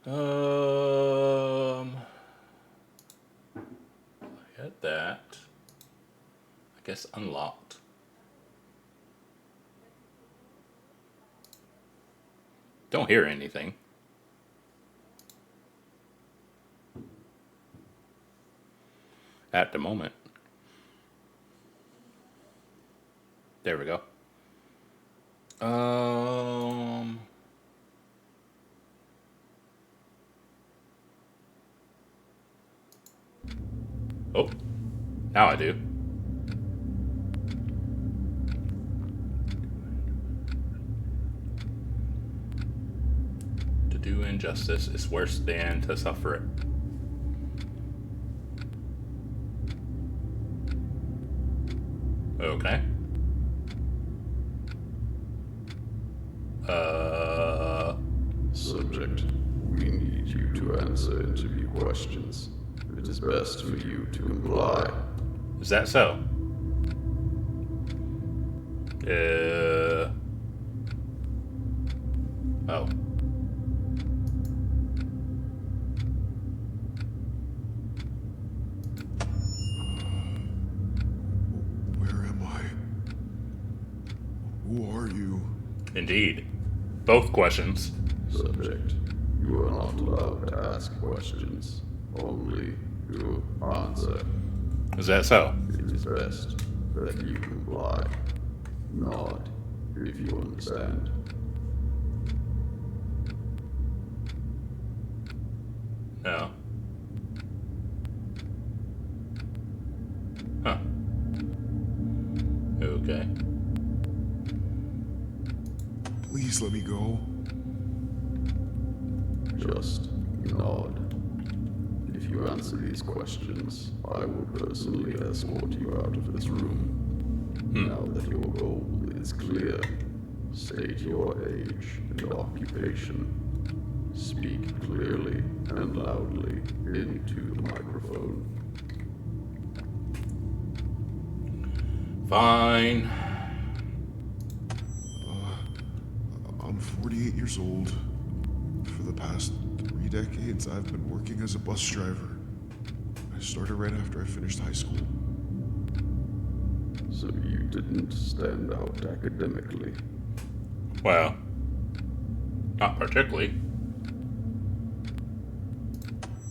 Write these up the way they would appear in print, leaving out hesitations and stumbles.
Get that. I guess unlocked. Don't hear anything. At the moment. There we go. Oh, now I do. To do injustice is worse than to suffer it. Okay. Subject, we need you to answer interview questions. It is best for you to comply. Is that so? Oh. Where am I? Who are you? Indeed. Both questions. Subject, you are not allowed to ask questions, only to answer. Is that so? It is best that you comply. Nod, if you understand. No. Huh. Okay. Please let me go. Just nod. If you answer these questions, I will personally escort you out of this room. Now that your goal is clear, state your age and occupation. Speak clearly and loudly into the microphone. Fine. I'm 48 years old. For the past 3 decades, I've been working as a bus driver. I started right after I finished high school. So you didn't stand out academically. Well, not particularly.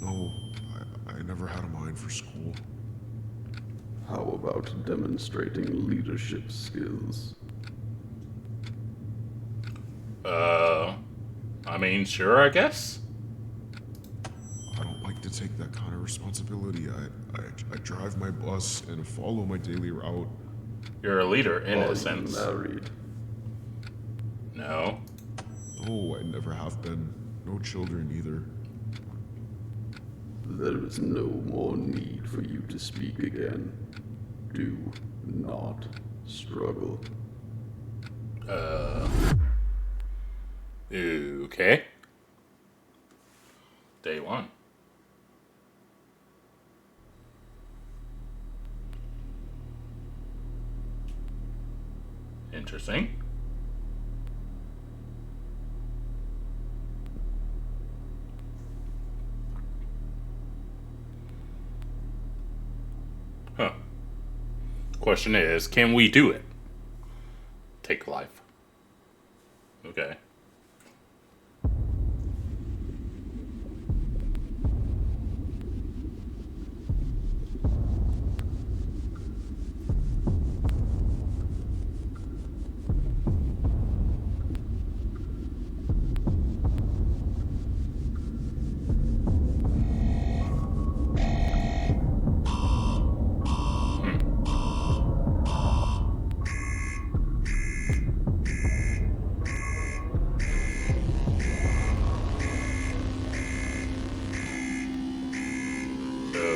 No, I never had a mind for school. How about demonstrating leadership skills? I mean, sure, I guess. I don't like to take that kind of responsibility. I drive my bus and follow my daily route. You're a leader in Are a you sense. married? No. No, I never have been. No children either. There is no more need for you to speak again. Do not struggle. Okay. Day one. Interesting. Huh. Question is, can we do it? Take life. Okay.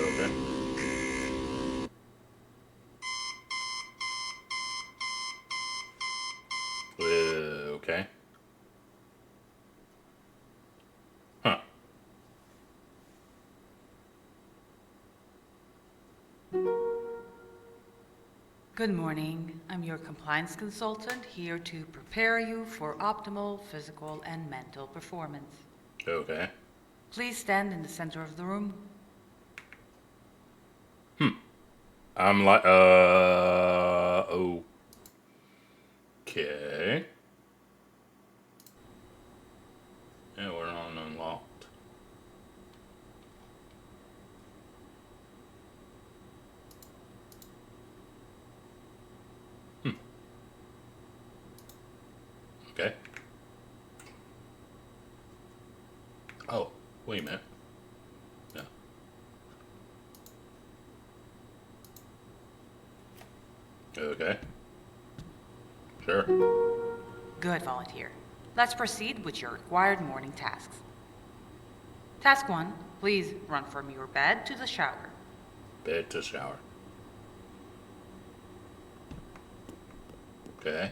Okay. Okay. Huh. Good morning. I'm your compliance consultant here to prepare you for optimal physical and mental performance. Okay. Please stand in the center of the room. I'm like, okay. Yeah, we're on unlocked. Okay. Oh, wait a minute. No. Okay. Sure. Good, volunteer. Let's proceed with your required morning tasks. Task 1, please run from your bed to the shower. Bed to shower. Okay.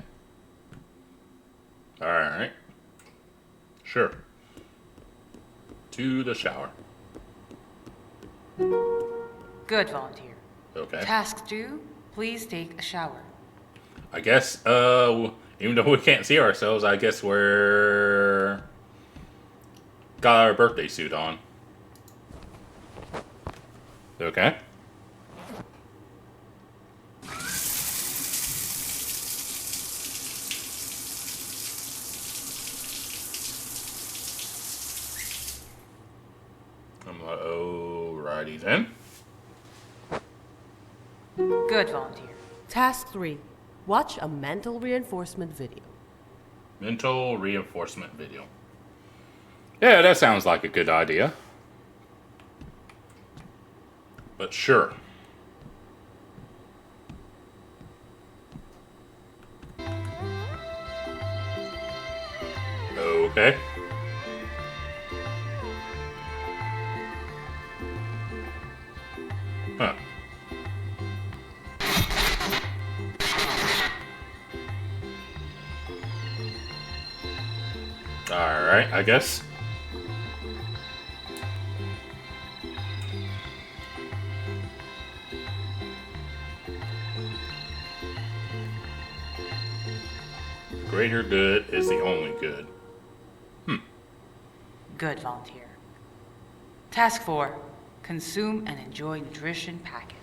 Alright. Sure. To the shower. Good, volunteer. Okay. Task 2, please take a shower. I guess, even though we can't see ourselves, I guess we're... got our birthday suit on. Okay. I'm like, alrighty then. Good, volunteer. Task 3. Watch a mental reinforcement video. Mental reinforcement video. Yeah, that sounds like a good idea. But sure. Okay. Huh. Alright, I guess. Greater good is the only good. Good, volunteer. Task 4, consume and enjoy nutrition packet.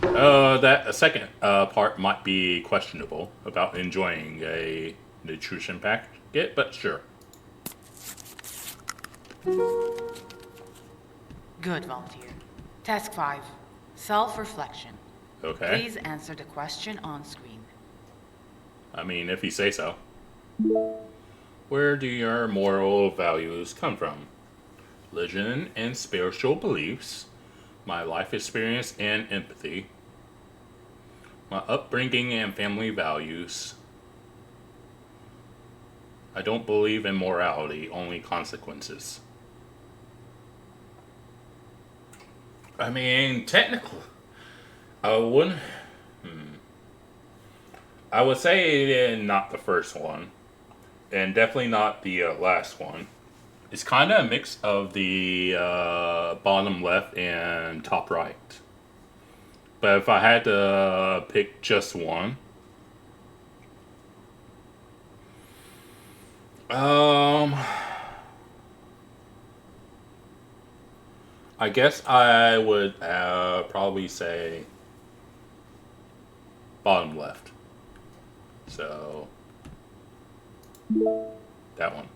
That second part might be questionable about enjoying a nutrition packet, but sure. Good, volunteer. Task 5, self-reflection. Okay. Please answer the question on screen. I mean, if you say so. Where do your moral values come from? Religion and spiritual beliefs, my life experience and empathy, my upbringing and family values. I don't believe in morality, only consequences. I mean, technically, I wouldn't. I would say not the first one, and definitely not the last one. It's kind of a mix of the bottom left and top right. But if I had to pick just one, I guess I would probably say bottom left. So, that one.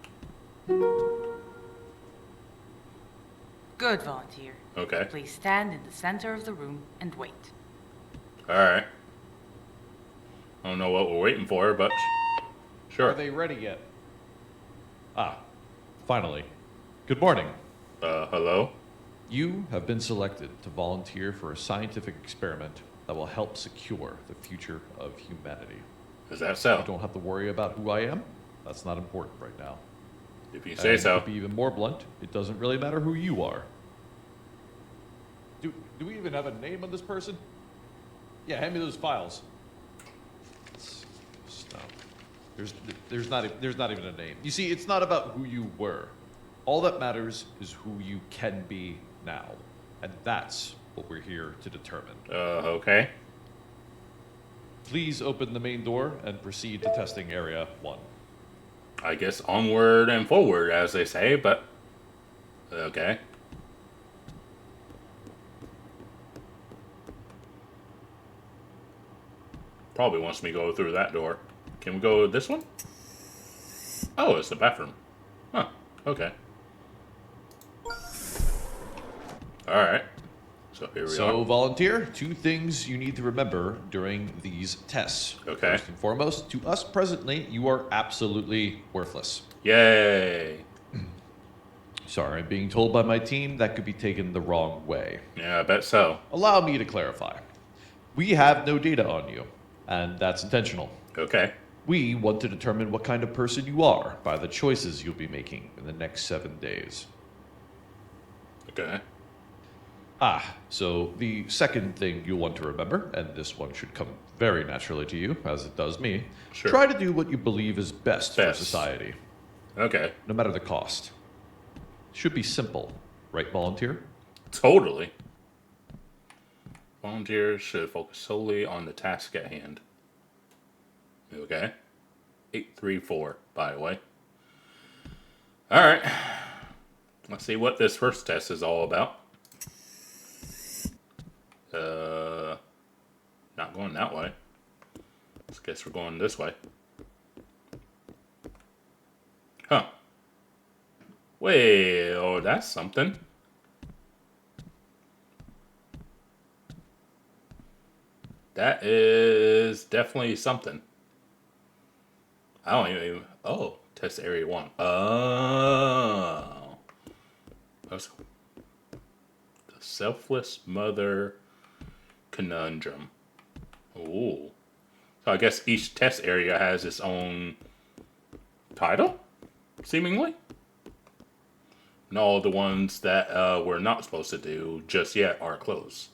Good, volunteer. Okay. Please stand in the center of the room and wait. Alright. I don't know what we're waiting for, but sure. Are they ready yet? Ah, finally. Good morning. Hello? You have been selected to volunteer for a scientific experiment that will help secure the future of humanity. Is that so? You don't have to worry about who I am. That's not important right now. If you say And so. To be even more blunt, it doesn't really matter who you are. Do we even have a name on this person? Yeah, hand me those files. Stop. There's not even a name. You see, it's not about who you were. All that matters is who you can be now. And that's what we're here to determine. Okay. Please open the main door and proceed to testing area 1. I guess onward and forward, as they say, but Okay. Probably wants me to go through that door. Can we go this one? Oh, it's the bathroom. Huh. Okay. Alright. So here we So, are. volunteer, 2 things you need to remember during these tests. Okay. First and foremost, to us presently, you are absolutely worthless. Yay. Sorry, I'm being told by my team that could be taken the wrong way. Yeah, I bet so. Allow me to clarify. We have no data on you, and that's intentional. Okay. We want to determine what kind of person you are by the choices you'll be making in the next 7 days. Okay. So the second thing you'll want to remember, and this one should come very naturally to you, as it does me, Sure. try to do what you believe is best for Best. society, Okay. no matter the cost. Should be simple, right, volunteer? Totally. Volunteers should focus solely on the task at hand. Okay. 834, by the way. Alright. Let's see what this first test is all about. Not going that way. I guess we're going this way. Huh. Well, that's something. That is definitely something. I don't even... Oh, test area 1. Oh. That's the selfless mother conundrum. Ooh. So I guess each test area has its own title, seemingly. And all the ones that we're not supposed to do just yet are closed.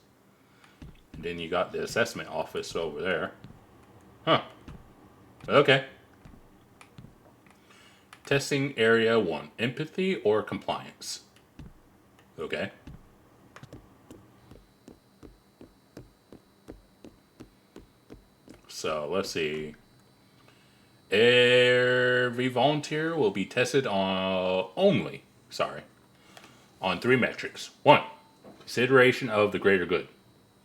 And then you got the assessment office over there. Huh. Okay. Testing area 1. Empathy or compliance? Okay. So, let's see. Every volunteer will be tested on on 3 metrics. 1. Consideration of the greater good.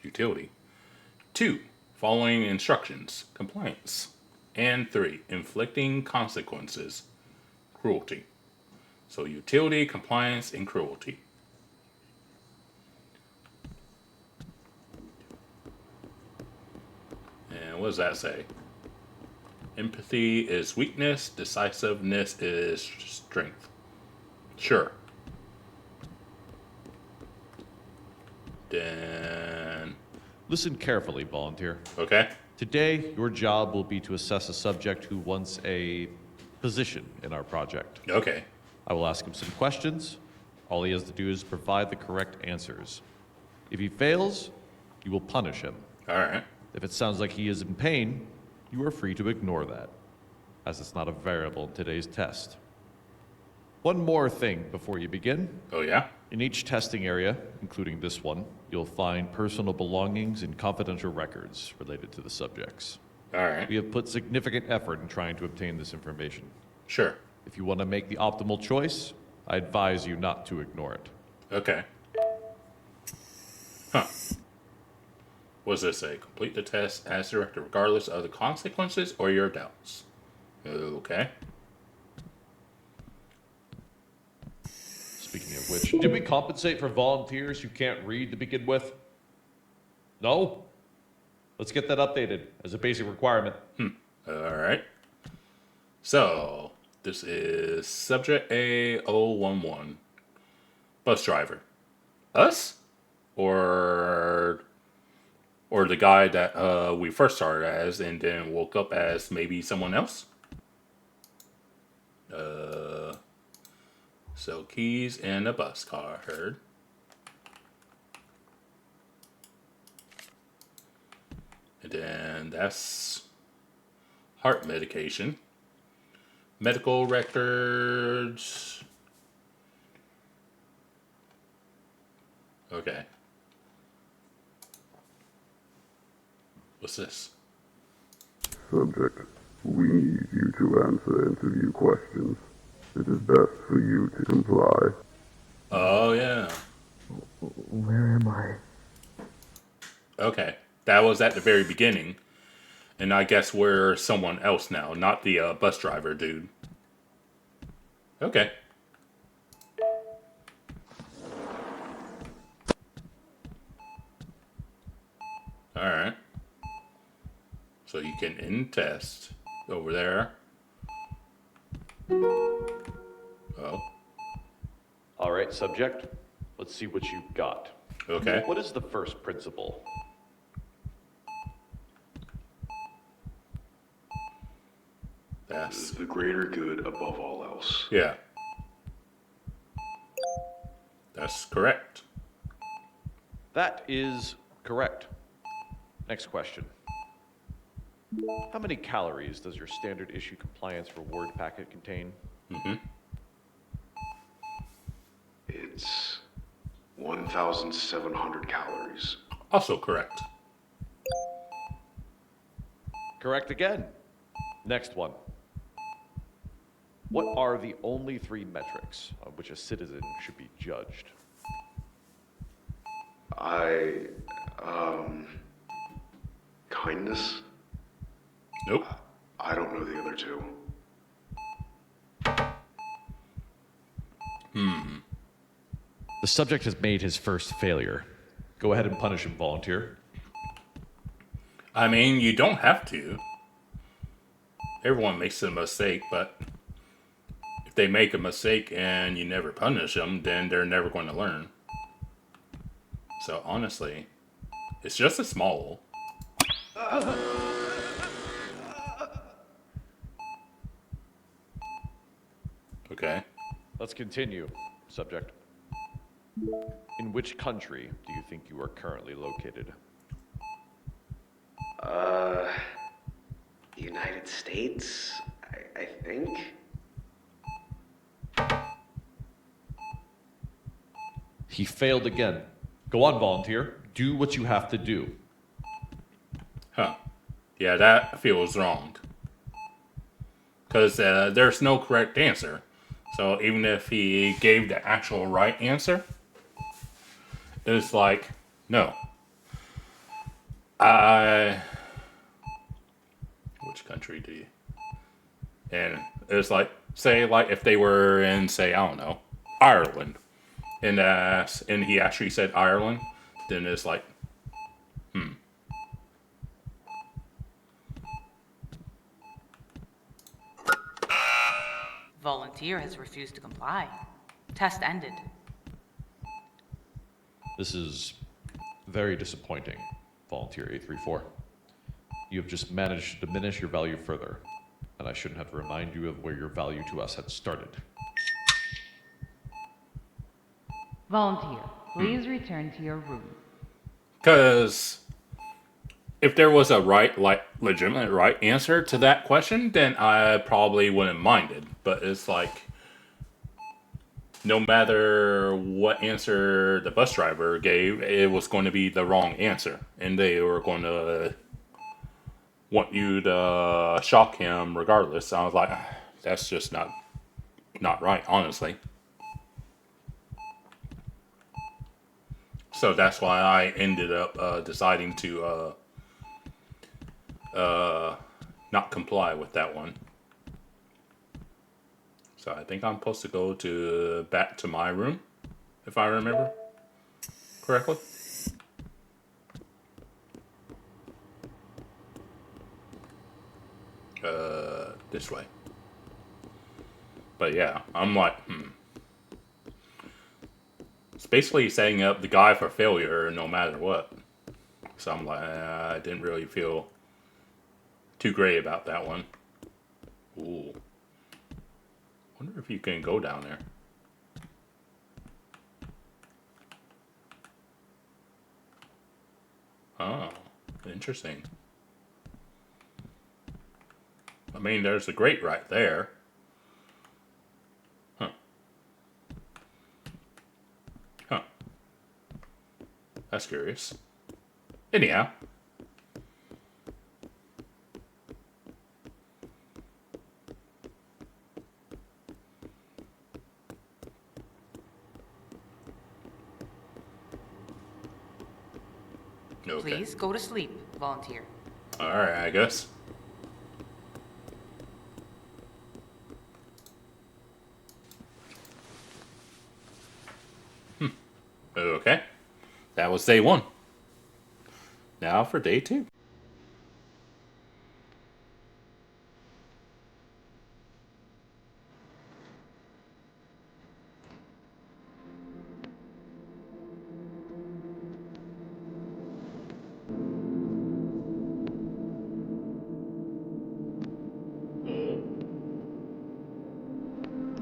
Utility. 2. Following instructions. Compliance. And 3. Inflicting consequences. Cruelty. So utility, compliance, and cruelty. And what does that say? Empathy is weakness. Decisiveness is strength. Sure. Then... Listen carefully, volunteer. Okay. Today, your job will be to assess a subject who wants a position in our project. Okay. I will ask him some questions. All he has to do is provide the correct answers. If he fails, you will punish him. Alright. If it sounds like he is in pain, you are free to ignore that, as it's not a variable in today's test. One more thing before you begin. Oh yeah? In each testing area, including this one, you'll find personal belongings and confidential records related to the subjects. Alright. We have put significant effort in trying to obtain this information. Sure. If you want to make the optimal choice, I advise you not to ignore it. Okay. Huh. What does this say? Complete the test as directed regardless of the consequences or your doubts. Okay. Speaking of which, did we compensate for volunteers who can't read to begin with? No? Let's get that updated as a basic requirement. Alright. So, this is Subject A011. Bus driver. Us? Or the guy that we first started as and then woke up as maybe someone else? So keys and a bus car, heard. And then that's heart medication. Medical records. Okay. What's this? Subject, we need you to answer interview questions. It is best for you to comply. Oh, yeah. Where am I? Okay. That was at the very beginning. And I guess we're someone else now, not the bus driver dude. Okay. Alright. So you can end test over there. Oh. All right, subject. Let's see what you got. Okay. What is the first principle? That's... The greater good above all else. Yeah. That's correct. That is correct. Next question. How many calories does your standard issue compliance reward packet contain? Mm-hmm. It's 1,700 calories. Also correct. Correct again. Next one. What are the only 3 metrics on which a citizen should be judged? Kindness? Nope. I don't know the other 2. The subject has made his first failure. Go ahead and punish him, volunteer. I mean, you don't have to. Everyone makes a mistake, but if they make a mistake and you never punish them, then they're never going to learn. So honestly, it's just a small. Okay. Let's continue, subject. In which country do you think you are currently located? United States, I think. He failed again. Go on, volunteer. Do what you have to do. Huh. Yeah, that feels wrong. Because there's no correct answer. So even if he gave the actual right answer, it's like, no. Which country do you? And it's like, say, like if they were in, say, I don't know, Ireland, and he actually said Ireland, then it's like, Volunteer has refused to comply. Test ended. This is very disappointing, volunteer 834. You have just managed to diminish your value further, and I shouldn't have to remind you of where your value to us had started. Volunteer, please return to your room. because if there was a legitimate right answer to that question, then I probably wouldn't mind it. But it's like, no matter what answer the bus driver gave, it was going to be the wrong answer. And they were going to want you to shock him regardless. I was like, that's just not right, honestly. So that's why I ended up deciding to not comply with that one. So I think I'm supposed to go back to my room, if I remember correctly. This way. But yeah, I'm like, It's basically setting up the guy for failure no matter what. So I'm like, I didn't really feel too great about that one. Ooh. Wonder if you can go down there. Oh, interesting. I mean, there's a grate right there. Huh. Huh. That's curious. Anyhow. Okay. Please go to sleep, volunteer. Alright, I guess. Okay. That was day 1. Now for day 2.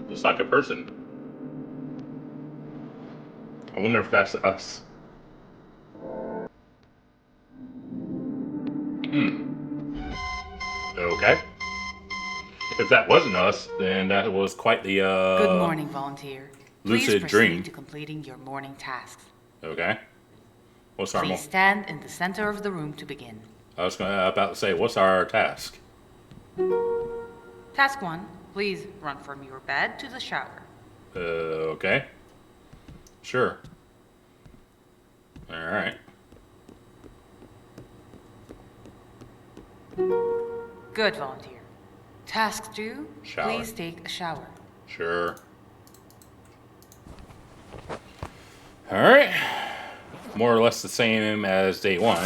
Looks like a person. I wonder if that's us. Okay. If that wasn't us, then that was quite the Good morning, volunteer. Please lucid proceed dream. to completing your morning tasks. Okay. What's our Please stand in the center of the room to begin. I was about to say, what's our task? Task 1, please run from your bed to the shower. Okay. Sure. Alright. Good, volunteer. Task 2, Shower. please take a shower. Sure. Alright. More or less the same as day 1.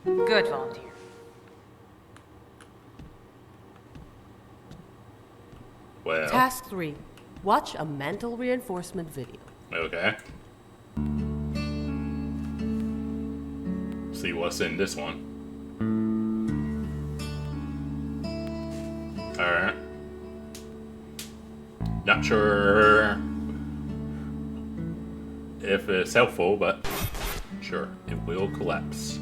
Good, volunteer. Well, Task 3. Watch a mental reinforcement video. okay. See what's in this one. Alright. Not sure if it's helpful, but sure, it will collapse.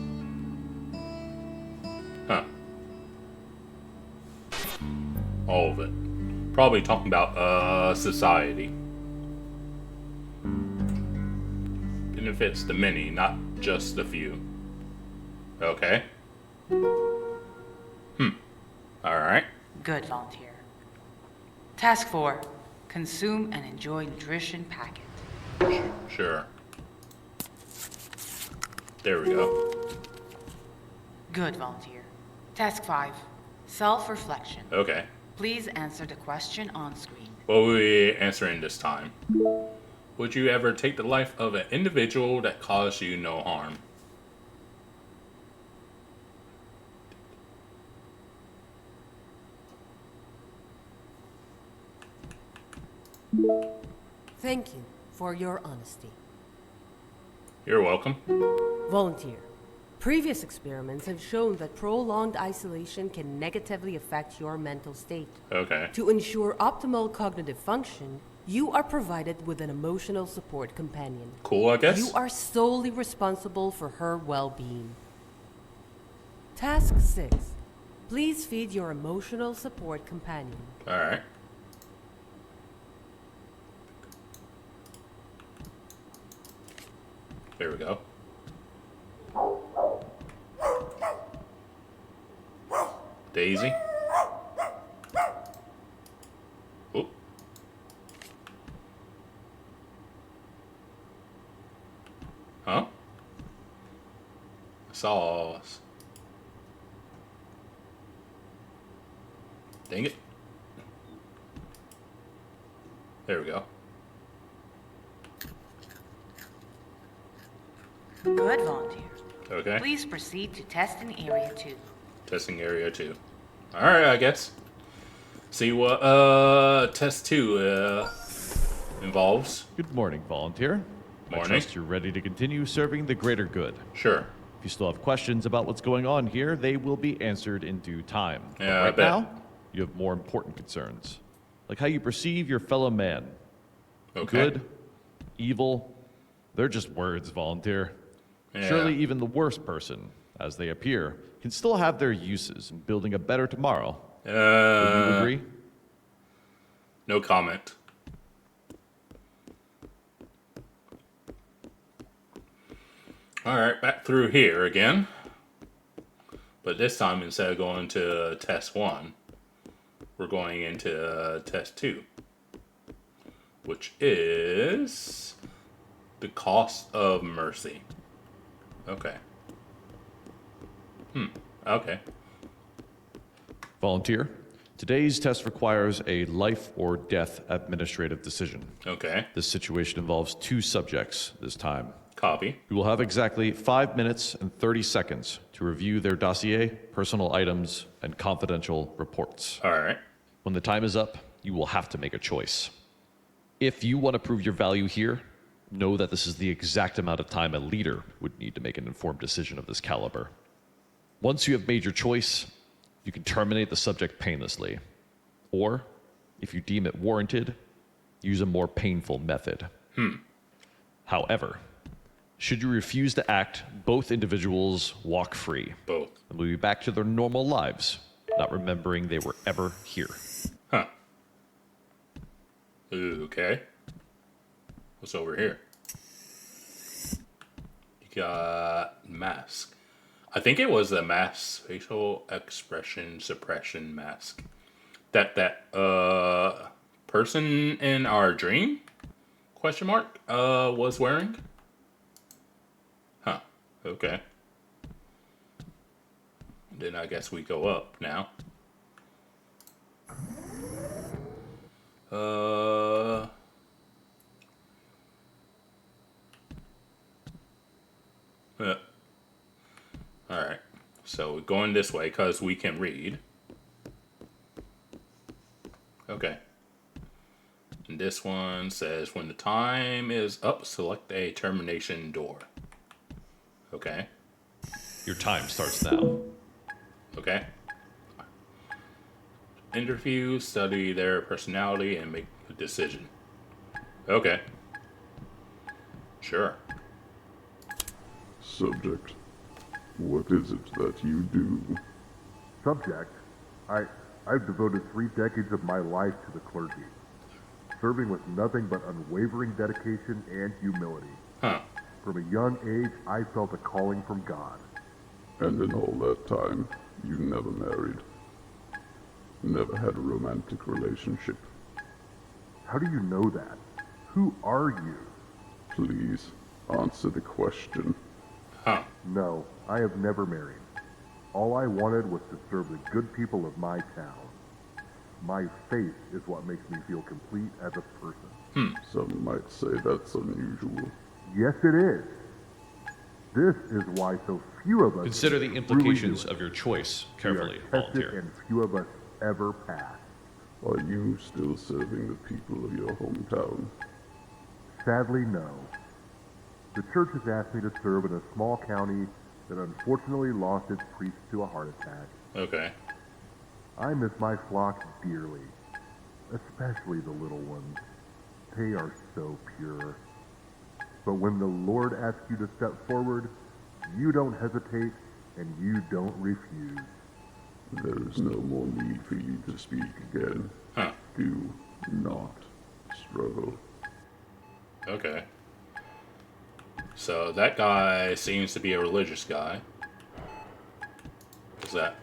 Huh. All of it. Probably talking about society. Benefits the many, not just the few. Okay. Alright. Good, volunteer. Task 4, consume and enjoy nutrition packet. Sure. There we go. Good, volunteer. Task 5, self-reflection. Okay. Please answer the question on screen. What will we answering this time? Would you ever take the life of an individual that caused you no harm? Thank you for your honesty. You're welcome. Volunteer. Previous experiments have shown that prolonged isolation can negatively affect your mental state. Okay. To ensure optimal cognitive function, you are provided with an emotional support companion. Cool, I guess? You are solely responsible for her well-being. Task 6. Please feed your emotional support companion. Alright. There we go. Daisy. Oop. Huh? Sauce. Dang it. There we go. Good, volunteer. Okay. Please proceed to testing area 2. Testing area 2. Alright, I guess. See what test 2 involves. Good morning, volunteer. I Morning. trust you're ready to continue serving the greater good. Sure. If you still have questions about what's going on here, they will be answered in due time. But Yeah, I right bet. now, you have more important concerns, like how you perceive your fellow man. Okay. Good, evil, they're just words, volunteer. Yeah. Surely even the worst person, as they appear, can still have their uses in building a better tomorrow. Would you agree? No comment. Alright, back through here again. But this time, instead of going to test 1, we're going into test 2, which is the cost of mercy. Okay. Okay. Volunteer. Today's test requires a life or death administrative decision. Okay. This situation involves 2 subjects this time. Copy. You will have exactly 5 minutes and 30 seconds to review their dossier, personal items, and confidential reports. All right. When the time is up, you will have to make a choice. If you want to prove your value here, know that this is the exact amount of time a leader would need to make an informed decision of this caliber. Once you have made your choice, you can terminate the subject painlessly. Or, if you deem it warranted, use a more painful method. However, should you refuse to act, both individuals walk free. Both. And will be back to their normal lives, not remembering they were ever here. Huh. Okay. What's over here? You got mask. I think it was the mask, facial expression suppression mask. That person in our dream? Question mark? Was wearing? Huh. Okay. Then I guess we go up now. Yeah. Alright. So we're going this way because we can read. Okay. And this one says when the time is up, select a termination door. Okay. Your time starts now. Okay. Interview, study their personality, and make a decision. Okay. Sure. Subject. What is it that you do? Subject? I've devoted 3 decades of my life to the clergy, serving with nothing but unwavering dedication and humility. Huh. From a young age, I felt a calling from God. And in all that time, you never married? Never had a romantic relationship? How do you know that? Who are you? Please, answer the question. Huh. No, I have never married. All I wanted was to serve the good people of my town. My faith is what makes me feel complete as a person. Some might say that's unusual. Yes, it is. This is why so few of us Consider the truly implications do it. of your choice carefully, We are tested volunteer. and few of us ever pass. Are you still serving the people of your hometown? Sadly, no. The church has asked me to serve in a small county that unfortunately lost its priest to a heart attack. Okay. I miss my flock dearly, especially the little ones. They are so pure. But when the Lord asks you to step forward, you don't hesitate and you don't refuse. There is no more need for you to speak again. Huh. Do not struggle. Okay. So that guy seems to be a religious guy. What's that?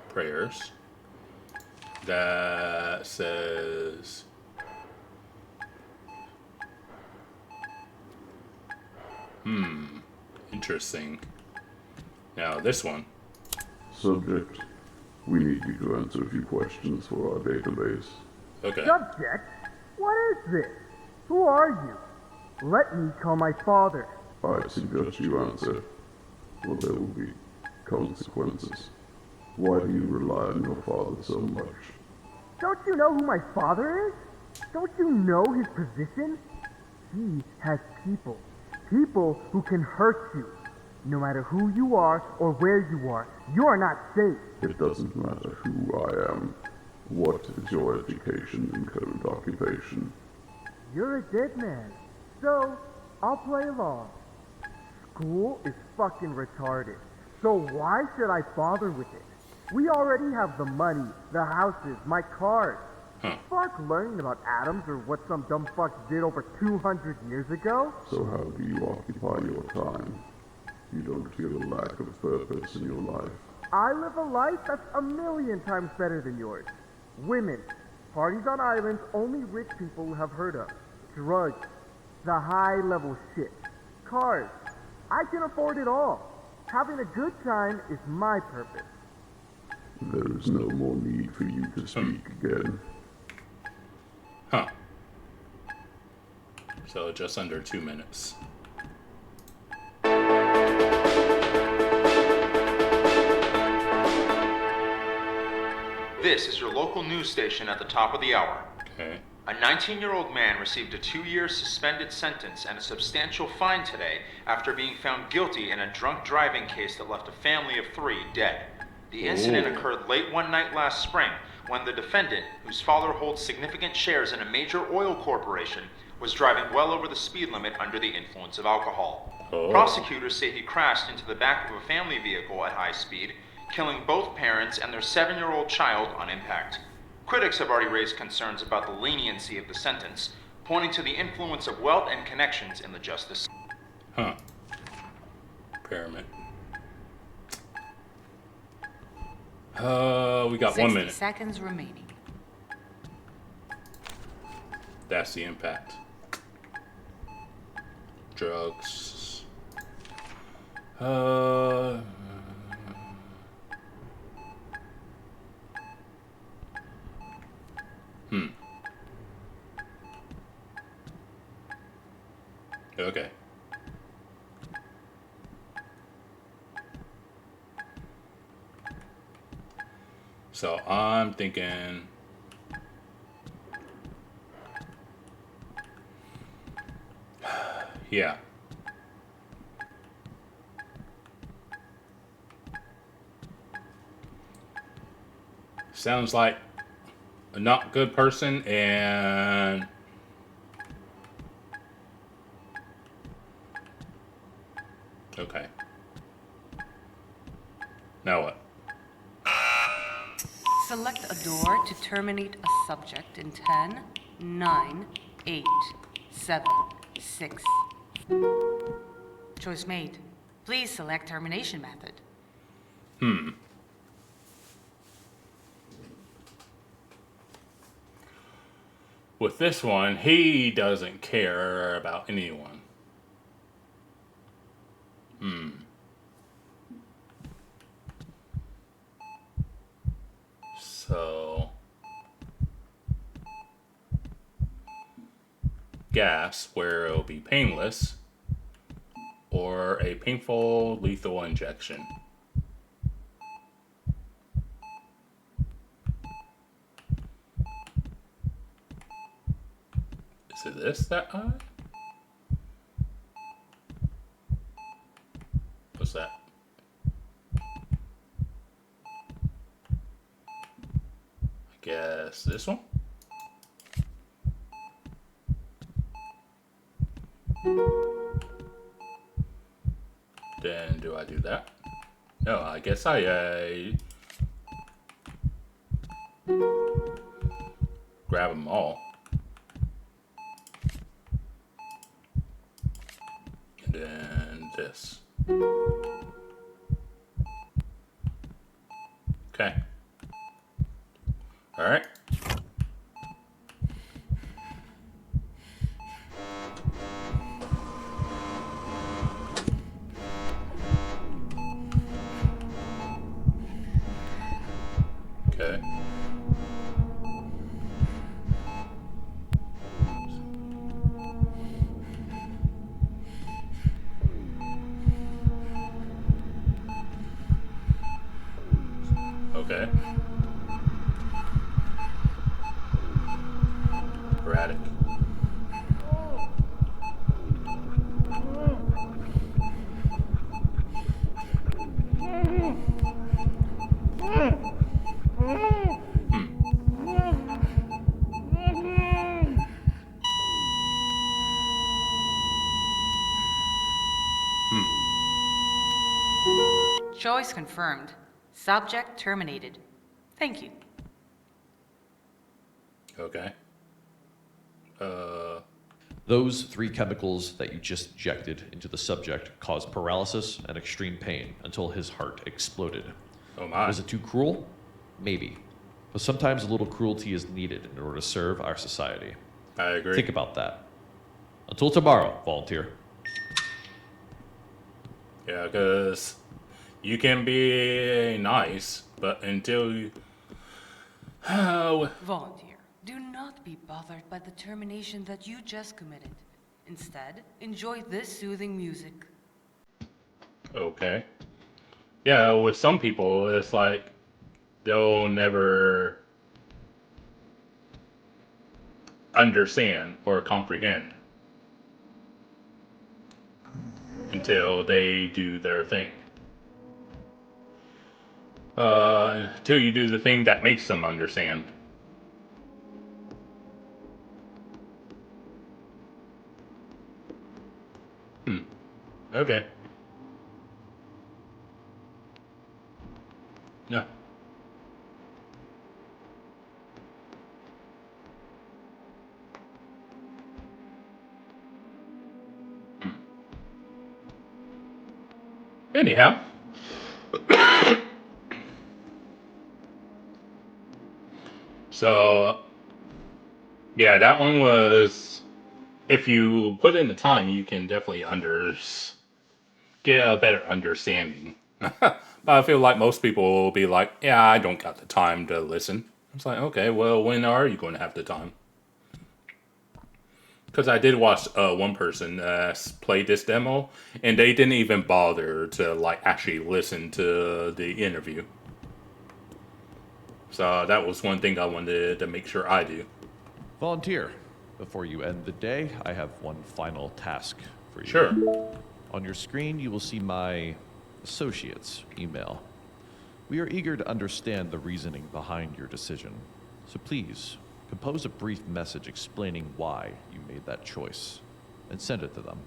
Prayers. That says... Interesting. Now this one. Subject, we need you to answer a few questions for our database. Okay. Subject? What is this? Who are you? Let me call my father. I suggest you answer, or there will be consequences. Why do you rely on your father so much? Don't you know who my father is? Don't you know his position? He has people. People who can hurt you. No matter who you are or where you are not safe. It doesn't matter who I am. What is your education and current occupation? You're a dead man. So, I'll play along. School is fucking retarded. So why should I bother with it? We already have the money, the houses, my cars. Huh. Fuck learning about atoms or what some dumb fucks did over 200 years ago. So how do you occupy your time? You don't feel a lack of purpose in your life. I live a life that's a million times better than yours. Women, parties on islands only rich people have heard of. Drugs, the high-level shit. Cars, I can afford it all. Having a good time is my purpose. There is no more need for you to speak again. Huh. So just under 2 minutes. This is your local news station at the top of the hour. Okay. A 19-year-old man received a 2-year suspended sentence and a substantial fine today after being found guilty in a drunk driving case that left a family of 3 dead. The incident occurred late one night last spring when the defendant, whose father holds significant shares in a major oil corporation, was driving well over the speed limit under the influence of alcohol. Prosecutors say he crashed into the back of a family vehicle at high speed, killing both parents and their 7-year-old child on impact. Critics have already raised concerns about the leniency of the sentence, pointing to the influence of wealth and connections in the justice. Huh. Pyramid. We got 1 minute. 60 seconds remaining. That's the impact. Drugs. Okay. So I'm thinking yeah. Sounds like a not good person and okay. Now what? Select a door to terminate a subject in 10, 9, 8, 7, 6. Choice made. Please select termination method. With this one, he doesn't care about anyone. So, gas, where it'll be painless, or a painful lethal injection. Is it this that I? What's that? I guess this one? Then do I do that? No, I guess I grab them all. And then this. Okay. All right. Okay. Okay. Erratic. Choice confirmed. Subject terminated. Thank you. Okay. Those 3 chemicals that you just injected into the subject caused paralysis and extreme pain until his heart exploded. Oh my. Was it too cruel? Maybe. But sometimes a little cruelty is needed in order to serve our society. I agree. Think about that. Until tomorrow, volunteer. Yeah, because you can be nice, but until you... Volunteer, do not be bothered by the termination that you just committed. Instead, enjoy this soothing music. Okay. Yeah, with some people, it's like they'll never understand or comprehend until they do their thing. Until you do the thing that makes them understand. Okay. Yeah. Anyhow. So, yeah, that one was, if you put in the time, you can definitely get a better understanding. But I feel like most people will be like, yeah, I don't got the time to listen. It's like, okay, well, when are you going to have the time? Because I did watch one person play this demo, and they didn't even bother to like actually listen to the interview. So that was one thing I wanted to make sure I do. Volunteer, before you end the day, I have one final task for you. Sure. On your screen, you will see my associate's email. We are eager to understand the reasoning behind your decision. So please, compose a brief message explaining why you made that choice, and send it to them.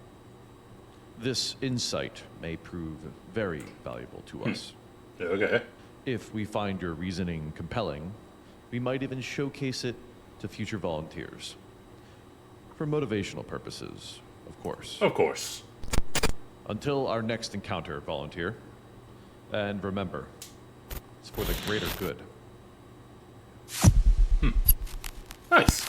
This insight may prove very valuable to us. Okay. If we find your reasoning compelling, we might even showcase it to future volunteers. For motivational purposes, of course. Of course. Until our next encounter, volunteer. And remember, it's for the greater good. Nice.